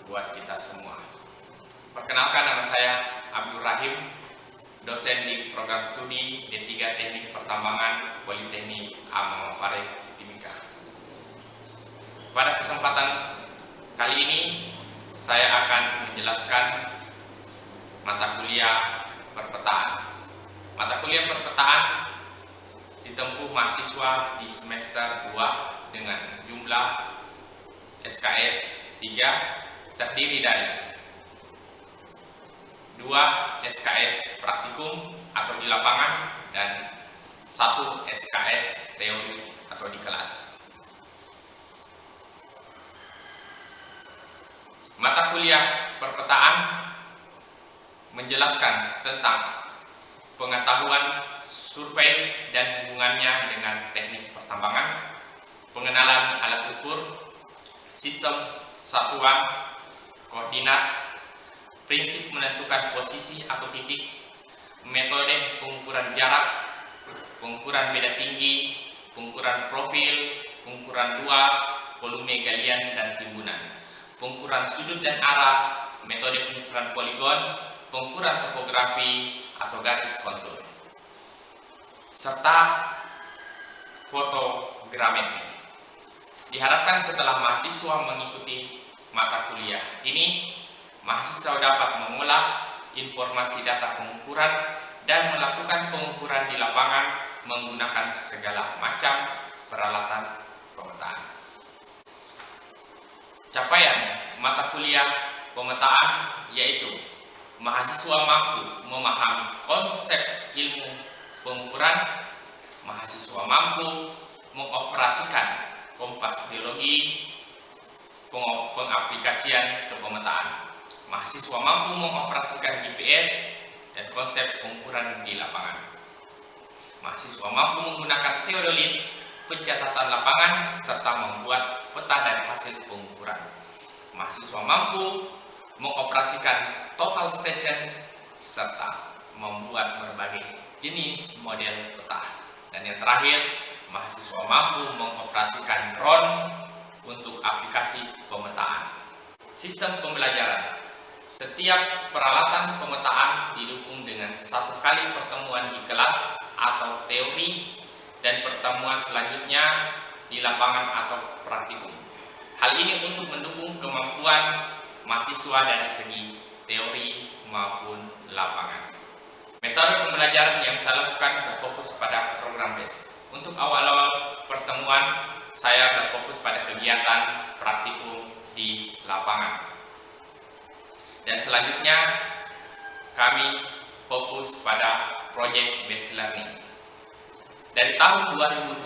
buat kita semua. Perkenalkan, nama saya Abdul Rahim, dosen di program studi D3 Teknik Pertambangan Politeknik Amangapare Timika. Pada kesempatan kali ini saya akan menjelaskan mata kuliah perpetaan. Mata kuliah perpetaan ditempuh mahasiswa di semester 2 dengan jumlah SKS 3 terdiri dari 2 SKS praktikum atau di lapangan dan 1 SKS teori atau di kelas. Mata kuliah perpetaan menjelaskan tentang pengetahuan survei dan hubungannya dengan teknik pertambangan, pengenalan alat ukur, sistem satuan koordinat, prinsip menentukan posisi atau titik, metode pengukuran jarak, pengukuran beda tinggi, pengukuran profil, pengukuran luas, volume galian dan timbunan, pengukuran sudut dan arah, metode pengukuran poligon, pengukuran topografi atau garis kontur, serta fotogrametri. Diharapkan setelah mahasiswa mengikuti mata kuliah ini, mahasiswa dapat mengolah informasi data pengukuran dan melakukan pengukuran di lapangan menggunakan segala macam peralatan pemetaan. Capaian mata kuliah pemetaan yaitu mahasiswa mampu memahami konsep ilmu pengukuran, mahasiswa mampu mengoperasikan kompas geologi, pengaplikasian ke pemetaan, mahasiswa mampu mengoperasikan GPS dan konsep pengukuran di lapangan, mahasiswa mampu menggunakan teodolit, pencatatan lapangan, serta membuat peta dari hasil pengukuran, mahasiswa mampu mengoperasikan total station serta membuat berbagai jenis model peta. Dan yang terakhir, mahasiswa mampu mengoperasikan drone untuk aplikasi pemetaan. Sistem pembelajaran. Setiap peralatan pemetaan didukung dengan 1 kali pertemuan di kelas atau teori dan pertemuan selanjutnya di lapangan atau praktikum. Hal ini untuk mendukung kemampuan mahasiswa dari segi teori maupun lapangan. Metode pembelajaran yang saya lakukan berfokus pada program base. Untuk awal-awal pertemuan, saya berfokus pada kegiatan praktikum di lapangan. Dan selanjutnya, kami fokus pada project based learning. Dari tahun 2020,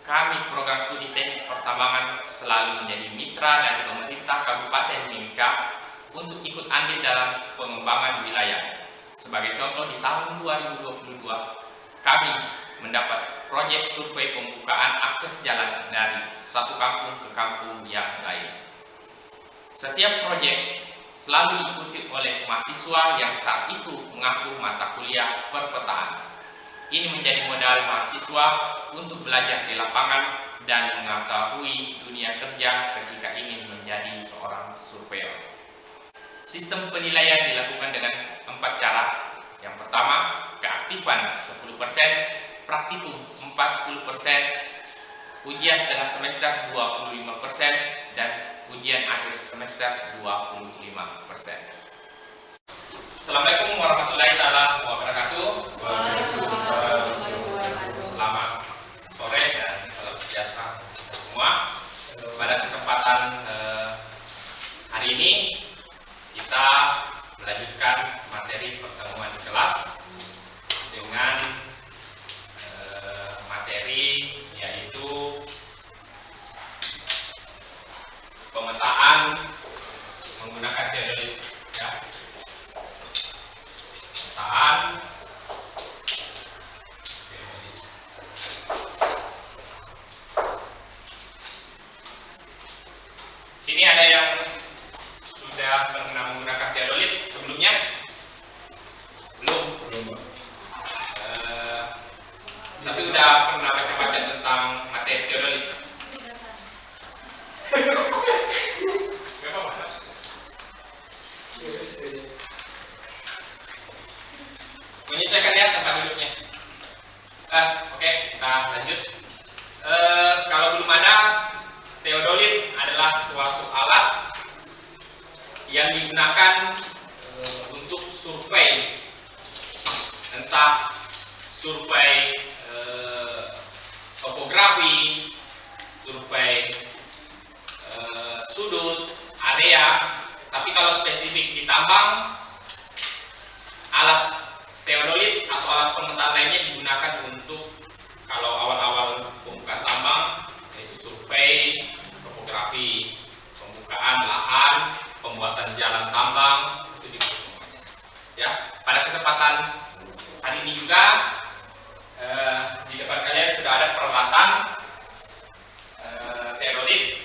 kami program studi teknik pertambangan selalu menjadi mitra dari pemerintah Kabupaten Mimika untuk ikut andil dalam pengembangan wilayah. Sebagai contoh, di tahun 2022, kami mendapat proyek survei pembukaan akses jalan dari satu kampung ke kampung yang lain. Setiap proyek selalu diikuti oleh mahasiswa yang saat itu mengampu mata kuliah perpetaan. Ini menjadi modal mahasiswa untuk belajar di lapangan dan mengetahui dunia kerja ketika ingin menjadi seorang surveyor. Sistem penilaian dilakukan dengan 4 cara. Yang pertama, keaktifan 10%, praktikum 40%, ujian tengah semester 25%, dan ujian akhir semester 25%. Assalamualaikum warahmatullahi wabarakatuh. Selamat sore dan salam sejahtera semua. Pada kesempatan hari ini kita melanjutkan materi pertemuan di kelas dengan materi yaitu pemetaan menggunakan teodolit, ya. Pemetaan sini ada yang sudah pernah menggunakan teodolit sebelumnya? Belum. Tapi udah pernah baca-baca tentang materi teodolit? Gak apa-apa. lanjut. Kalau belum ada, teodolit adalah suatu alat yang digunakan untuk survei, entah survei topografi, survei sudut, area. Tapi kalau spesifik di tambang, alat teodolit atau alat pemetaan lainnya digunakan untuk kalau awal-awal pembukaan tambang, yaitu survei, topografi, pembukaan lahan, pembuatan jalan tambang, itu semuanya. Ya, pada kesempatan hari ini juga di depan kalian sudah ada peralatan teodolit,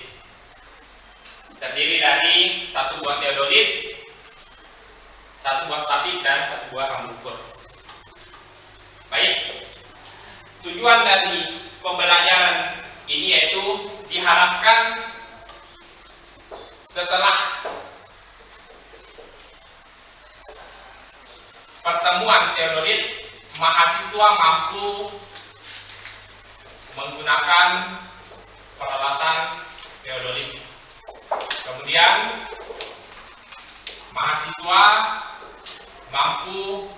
terdiri dari satu buah teodolit, satu buah statik, dan satu buah rambu ukur. Baik, tujuan dari pembelajaran ini yaitu diharapkan setelah pertemuan teodolit, mahasiswa mampu menggunakan peralatan teodolit. Kemudian mahasiswa mampu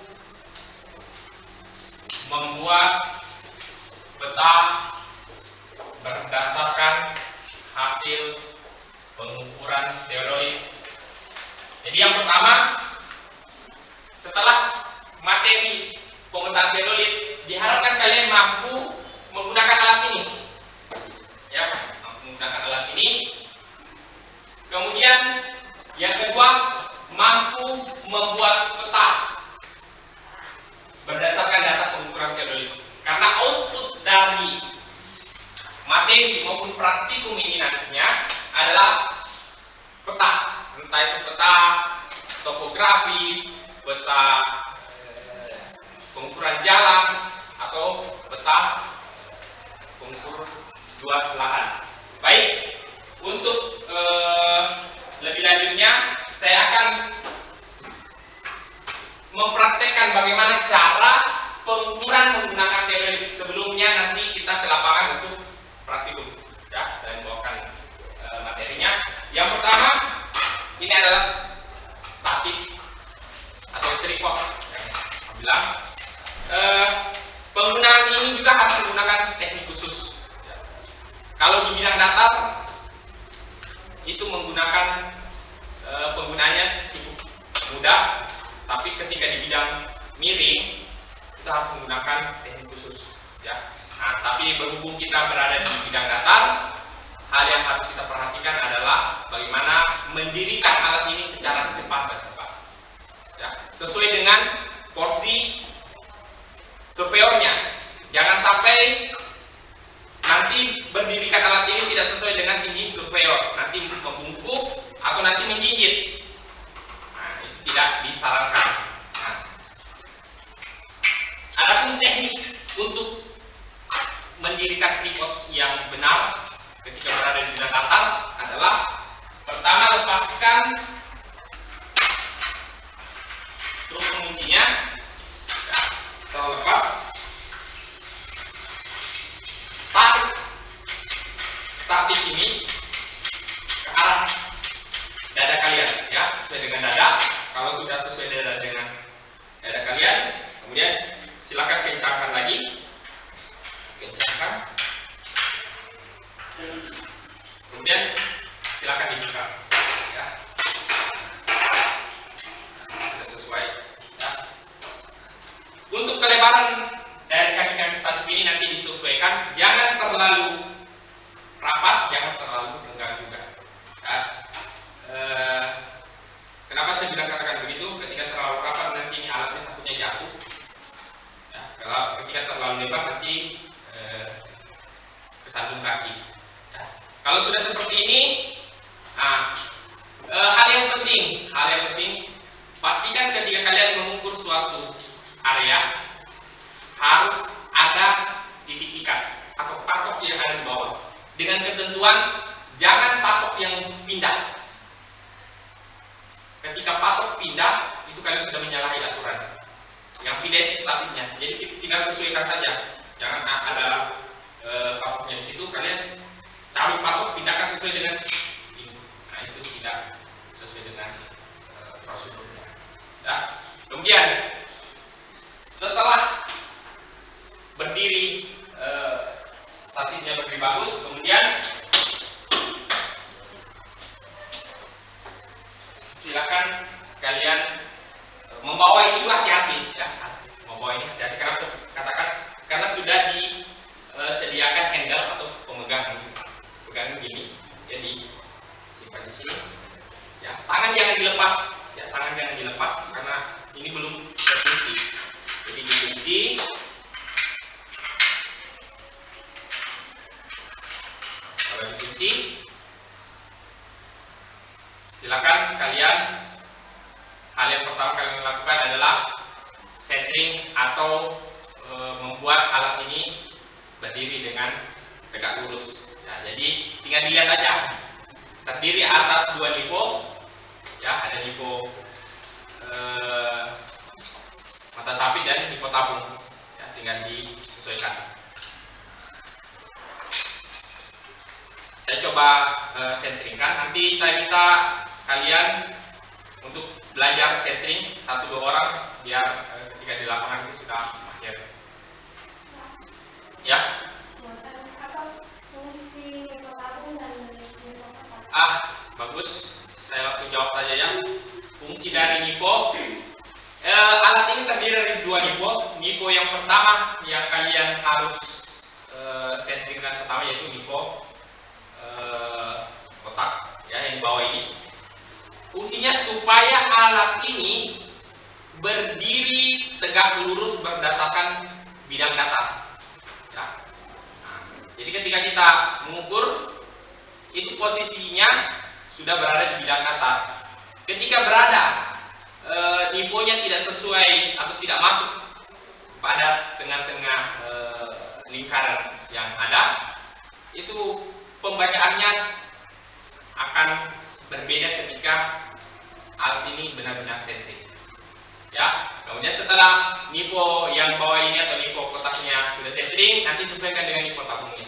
membuat peta berdasarkan hasil pengukuran teodolit. Jadi yang pertama, setelah materi pemetaan teodolit, diharapkan kalian mampu menggunakan alat ini. Ya, menggunakan alat ini. Kemudian yang kedua, mampu membuat peta berdasarkan data pengukuran teodolit. Karena output dari materi maupun praktikum ini nantinya adalah peta, entah itu peta topografi, peta pengukuran jalan, atau peta pengukur luas lahan. Baik, untuk lebih lanjutnya saya akan mempraktekkan bagaimana cara pengukuran menggunakan teodolit. Sebelumnya nanti kita ke lapangan untuk praktikum. Ya, saya bawakan materinya. Yang pertama, ini adalah statik atau tripod. Bilang penggunaan ini juga harus menggunakan teknik khusus. Kalau di bidang datar itu menggunakan penggunaannya cukup mudah, tapi ketika di bidang miring kita harus menggunakan teknik khusus. Ya. Nah, tapi berhubung kita berada di bidang datar, hal yang harus kita perhatikan adalah bagaimana mendirikan alat ini secara cepat dan tepat. Ya. Sesuai dengan porsi superiornya. Jangan sampai nanti berdirikan alat ini tidak sesuai dengan tinggi superior, nanti membungkuk atau nanti menjinjit. Nah, itu tidak disarankan. Nah, adapun teknik untuk mendirikan tripod yang benar ketika berada di bidang datar adalah pertama, lepaskan truk penguncinya. Ya, setelah lepas, tarik statik ini ke arah dada kalian, ya, sesuai dengan dada. Kalau sudah sesuai dengan dada kalian, kemudian silakan kencangkan lagi, kencangkan, kemudian silakan dibuka, ya, sudah sesuai. Ya. Untuk kelebaran dari kaki-kaki statik ini nanti disesuaikan, jangan terlalu rapat, jangan terlalu renggang juga. Ya. Kenapa saya bilang katakan begitu? Ketika terlalu rapat nanti ini alatnya takutnya jatuh. Ya, kalau ketika terlalu lebar nanti kesandung kaki. Ya. Kalau sudah seperti ini, nah, hal yang penting, pastikan ketika kalian mengukur suatu area harus ada titik ikat atau patok yang ada di bawah. Dengan ketentuan jangan patok yang pindah. Ketika patok pindah, itu kalian sudah menyalahi aturan. Yang pindah itu statiknya. Jadi tinggal sesuaikan saja. Jangan ada silakan kalian membawa ini juga hati-hati ya. Membawa ini hati-hati karena katakan karena sudah disediakan handle atau pemegang gini. Jadi simpan di sini. Ya, tangan jangan dilepas. Ya, tangan jangan dilepas karena ini belum terkunci. Jadi dikunci. Kalau dikunci, silakan kalian, hal yang pertama kalian lakukan adalah centering atau membuat alat ini berdiri dengan tegak lurus. Ya, jadi tinggal dilihat aja, terdiri atas dua nivo. Ya, ada nivo mata sapi dan nivo tabung. Ya, tinggal disesuaikan. Saya coba centeringkan. Nanti saya minta kalian untuk belajar centering 1-2 orang biar ketika di lapangan itu sudah akhir. Ya. Bagus. Saya langsung jawab saja ya. Fungsi dari nivo, alat ini terdiri dari 2 nivo. Nivo yang pertama yang kalian harus centeringkan pertama yaitu nivo kotak ya, yang di bawah ini. Fungsinya supaya alat ini berdiri tegak lurus berdasarkan bidang datar. Ya. Nah, jadi ketika kita mengukur, itu posisinya sudah berada di bidang datar. Ketika berada nivonya tidak sesuai atau tidak masuk pada tengah-tengah lingkaran yang ada, itu pembacaannya akan berbeda ketika alat ini benar-benar centering. Ya, kemudian setelah nivo yang bawah ini atau nivo kotaknya sudah centering, nanti sesuaikan dengan nivo tabungnya.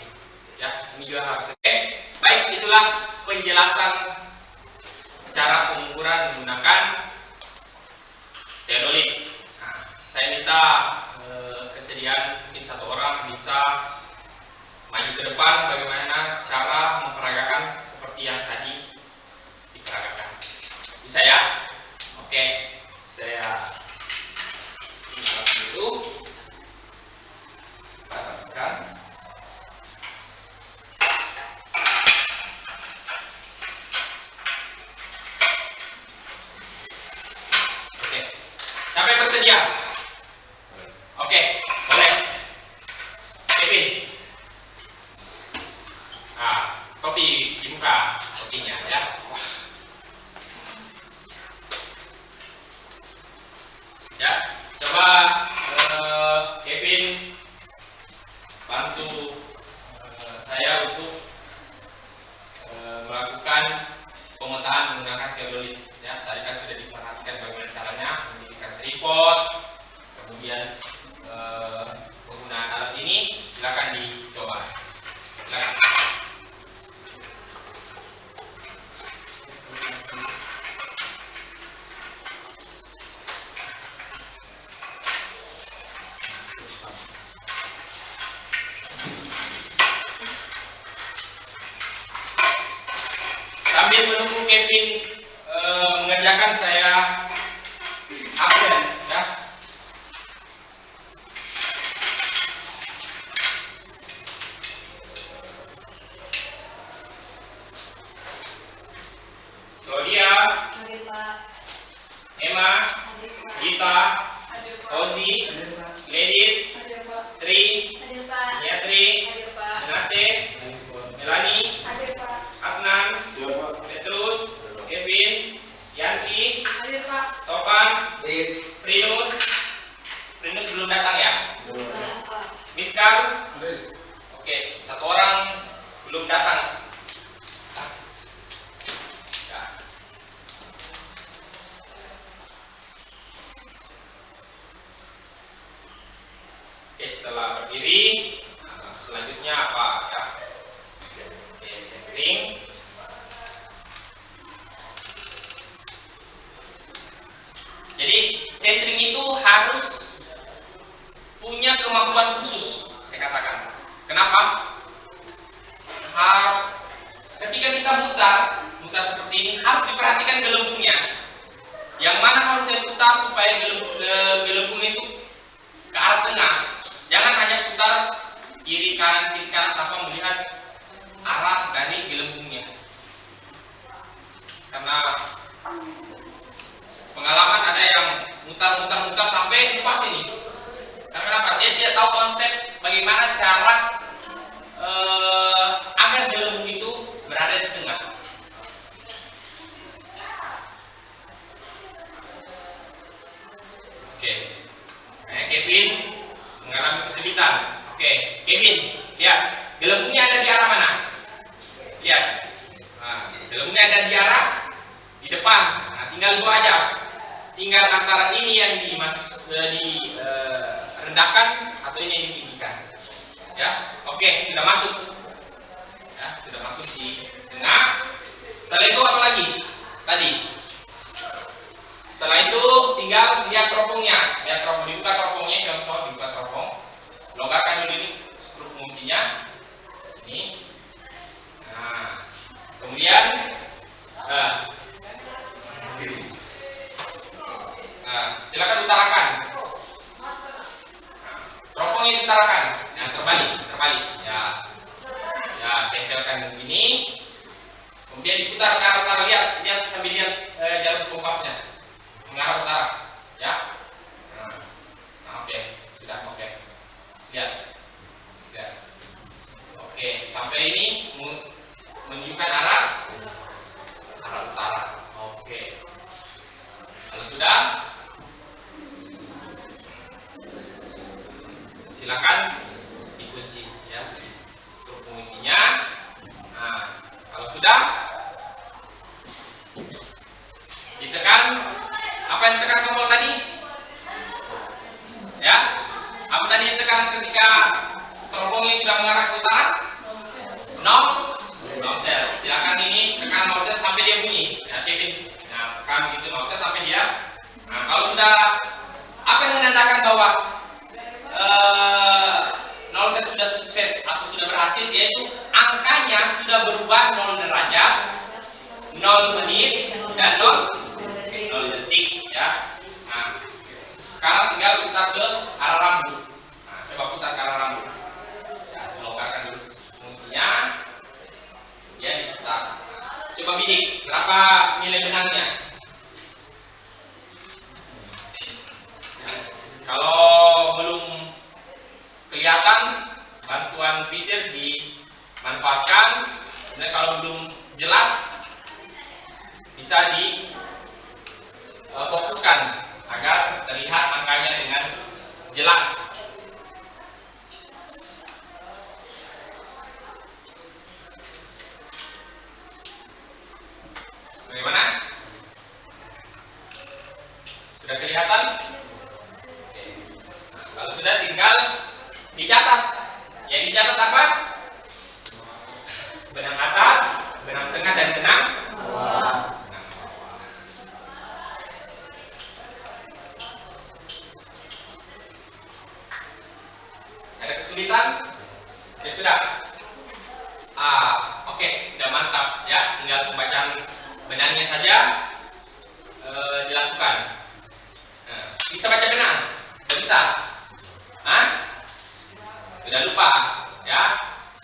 Ya, ini juga harus. Baik, itulah penjelasan cara pengukuran menggunakan teodolit. Nah, saya minta kesediaan mungkin 1 orang bisa maju ke depan bagaimana cara memperagakan seperti yang tadi diperagakan. Bisa ya? Oke, saya dulu. Perhatikan. Oke, sampai bersedia. Oke, boleh. Kevin. Topi dibuka topinya ya. Ya, coba Kevin bantu saya untuk melakukan pemetaan menggunakan teodolit. Ya, tadi kan sudah diperhatikan bagaimana caranya mendirikan tripod, kemudian penggunaan alat ini. Silakan dicoba. Silakan. Sambil menunggu Kevin mengerjakan, saya absen ya. Claudia, Emma, Gita, Ozi, Gladys, Tri, Niatri, Menase, Melani, Adnan, Petrus, Kevin, Yansi, Topan, Prinus. Prinus belum datang ya? Miskal? Oke, 1 orang belum datang. Ya. Oke, setelah berdiri, selanjutnya apa ya? Oke, centering. Jadi centering itu harus punya kemampuan khusus, saya katakan. Kenapa? Ketika kita mutar seperti ini harus diperhatikan gelembungnya. yang mana harus saya putar supaya gelembung itu ke arah tengah. Jangan hanya putar kiri kanan tanpa melihat arah dari gelembungnya. Karena pengalaman ada yang mutar sampai lepas ini. Karena kenapa? Dia tidak tahu konsep bagaimana cara agar gelembung itu berada di tengah. Oke, Kevin mengalami kesulitan. Oke, Kevin, lihat gelembungnya ada di arah mana? Lihat, gelembungnya ada di arah di depan. Nah, tinggal dua aja. Tinggal antara ini yang direndahkan atau ini yang ditinggikan. Ya, oke, sudah masuk. Ya, sudah masuk di tengah. Setelah itu apa lagi? Tadi. Setelah itu tinggal lihat teropongnya. Lihat teropong, dibuka teropongnya, contoh dibuka teropong. Longgarkan dulu ini skru kuncinya. Ini. Nah, kemudian silakan utarakan. Teropongnya diutarakan. Nah, terbalik. Ya, tempelkan begini. Kemudian diputar ke arah utara. Lihat sambil lihat jalur kompasnya mengarah utara. Ya. Nah, oke, sudah oke. Lihat. Oke, sampai ini menunjukkan arah utara. Oke. Kalau sudah, silakan dikunci ya. Untuk penguncinya. Nah, kalau sudah ditekan, apa yang ditekan tombol tadi? Ya, apa tadi yang ditekan ketika teropongnya sudah mengarah ke utara? No set. Silakan ini tekan no set sampai dia bunyi. Ya, Kevin. Nah, tekan begitu no set sampai dia. Nah, kalau sudah, apa yang menandakan bahwa nol set sudah sukses atau sudah berhasil, yaitu angkanya sudah berubah 0 derajat, 0 menit, dan 0 detik ya. Nah, sekarang tinggal putar ke arah rambut. Nah, coba putar ke arah rambut. Ya, dilonggarkan dulu fungsinya. Ya, diputar. Coba bidik berapa nilai benangnya. Ya, kalau belum kelihatan, bantuan visir dimanfaatkan. Dan kalau belum jelas, bisa fokuskan agar terlihat angkanya dengan jelas. Bagaimana? Sudah kelihatan? Oke. Nah, kalau sudah, tinggal dicatat. Yang dicatat apa? Benang atas, benang tengah, dan benang bawah. Ada kesulitan? Ya sudah. Oke, sudah mantap ya. Tinggal pembacaan benangnya saja dilakukan. Nah, bisa baca benang? Tidak bisa. Sudah lupa ya.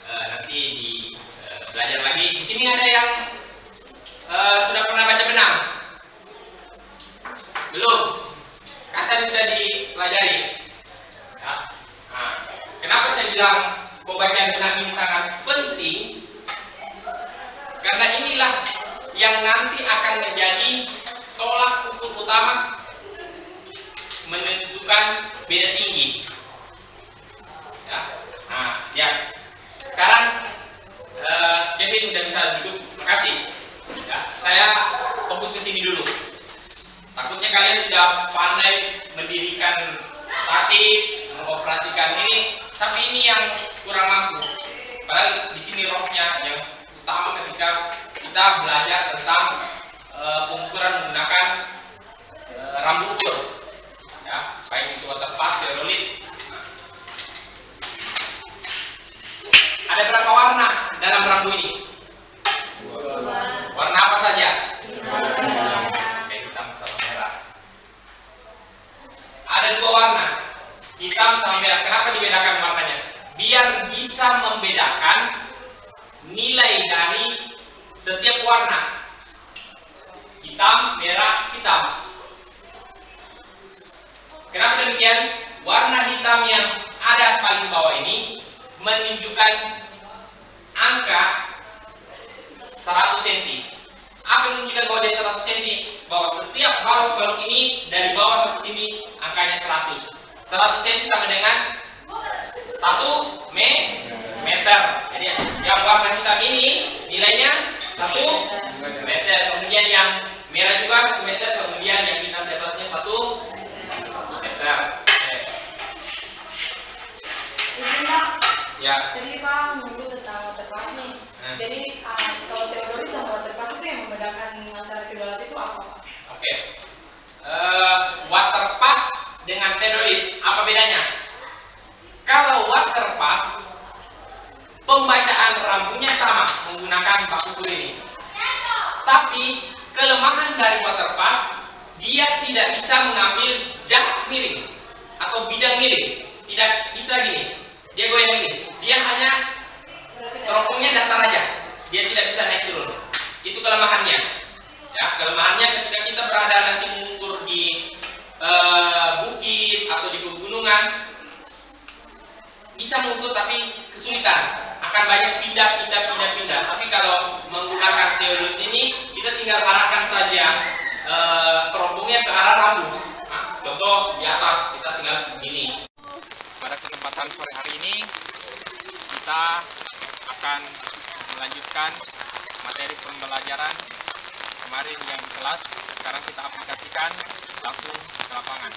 Nanti belajar lagi. Di sini ada yang sudah pernah baca benang? Belum? Kan tadi sudah dipelajari. Ya. Nah, kenapa saya bilang pembacaan benang ini sangat penting? Karena inilah yang nanti akan menjadi tolak ukur utama menentukan beda tinggi. Ya. Nah, ya. Sekarang Kevin udah bisa duduk. Makasih. Ya, saya fokus ke sini dulu. Takutnya kalian sudah pandai mendirikan statik, mengoperasikan ini, tapi ini yang kurang mampu. Padahal di sini rohnya yang utama ketika kita belajar tentang pengukuran menggunakan rambu ukur. Ya, baik itu waterpass, teodolit. Ada berapa warna dalam rambu ini? Warna apa saja? Hitam sama merah. hitam sama merah. Kenapa dibedakan warnanya? Biar bisa membedakan nilai dari setiap warna. Hitam, merah, hitam. Kenapa demikian? Warna hitam yang ada paling bawah ini menunjukkan angka 100 cm. Apa yang menunjukkan bahwa dia 100 cm? Bahwa setiap balok-balok ini dari bawah sampai sini angkanya 100. 100 cm sama dengan 1 meter. Jadi yang warna hitam ini nilainya 1 meter. Kemudian yang merah juga 1 meter. Kemudian yang hitam di atasnya 1 meter. Ya. Jadi Pak menyebut tentang waterpass nih. Jadi kalau teodolit sama waterpass itu yang membedakan antara kedua alat itu apa Pak? Oke. Waterpass dengan teodolit apa bedanya? Kalau waterpass pembacaan rambunya sama menggunakan baku kurir ini. Tapi kelemahan dari waterpass dia tidak bisa mengambil jarak miring atau bidang miring. Tidak bisa gini. Dia goyang ini, dia hanya teropongnya datar aja, dia tidak bisa naik turun. Itu kelemahannya. Ya, kelemahannya ketika kita berada nanti mengukur di bukit atau di pegunungan, bisa mengukur tapi kesulitan, akan banyak pindah. Tapi kalau menggunakan teodolit ini, kita tinggal arahkan saja teropongnya ke arah rambu. Nah, contoh di atas kita tinggal begini. Pada kesempatan sore hari ini kita akan melanjutkan materi pembelajaran kemarin yang di kelas. Sekarang kita aplikasikan langsung ke lapangan.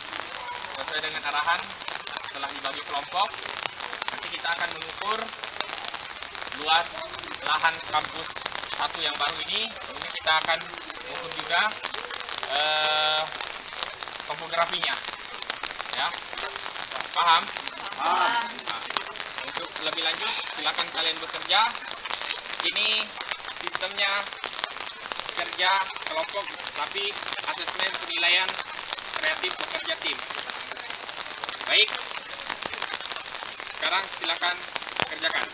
Sesuai dengan arahan, setelah dibagi kelompok, nanti kita akan mengukur luas lahan kampus 1 yang baru ini. Kemudian kita akan mengukur juga topografinya. Ya, paham? Nah, untuk lebih lanjut silakan kalian bekerja. Ini sistemnya kerja kelompok tapi asesmen penilaian kreatif bekerja tim. Baik, sekarang silakan kerjakan.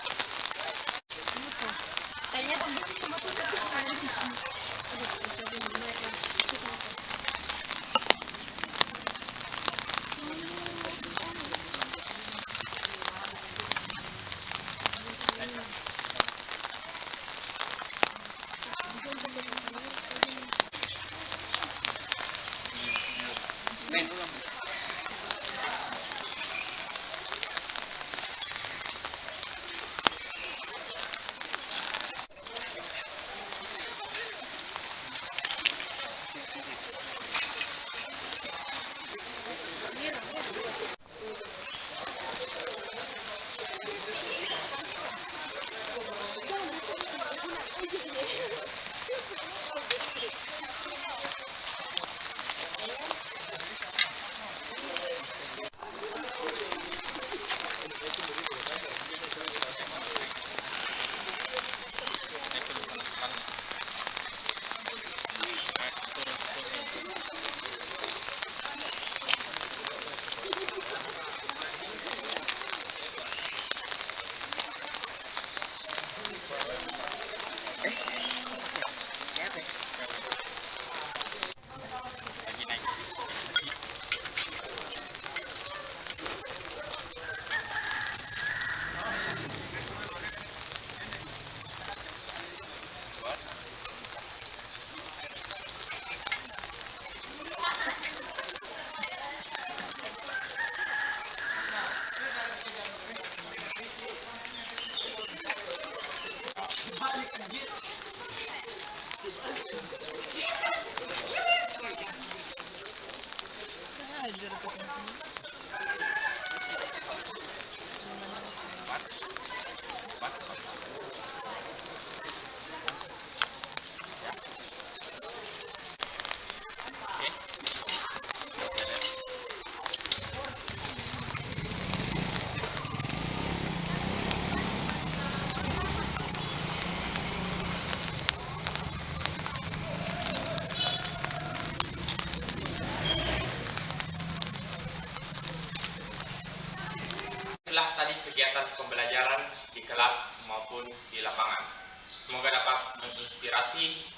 itulah tadi kegiatan pembelajaran di kelas maupun di lapangan. Semoga dapat menginspirasi.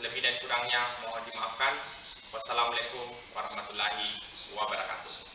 Lebih dan kurangnya mohon dimaafkan. Wassalamualaikum warahmatullahi wabarakatuh.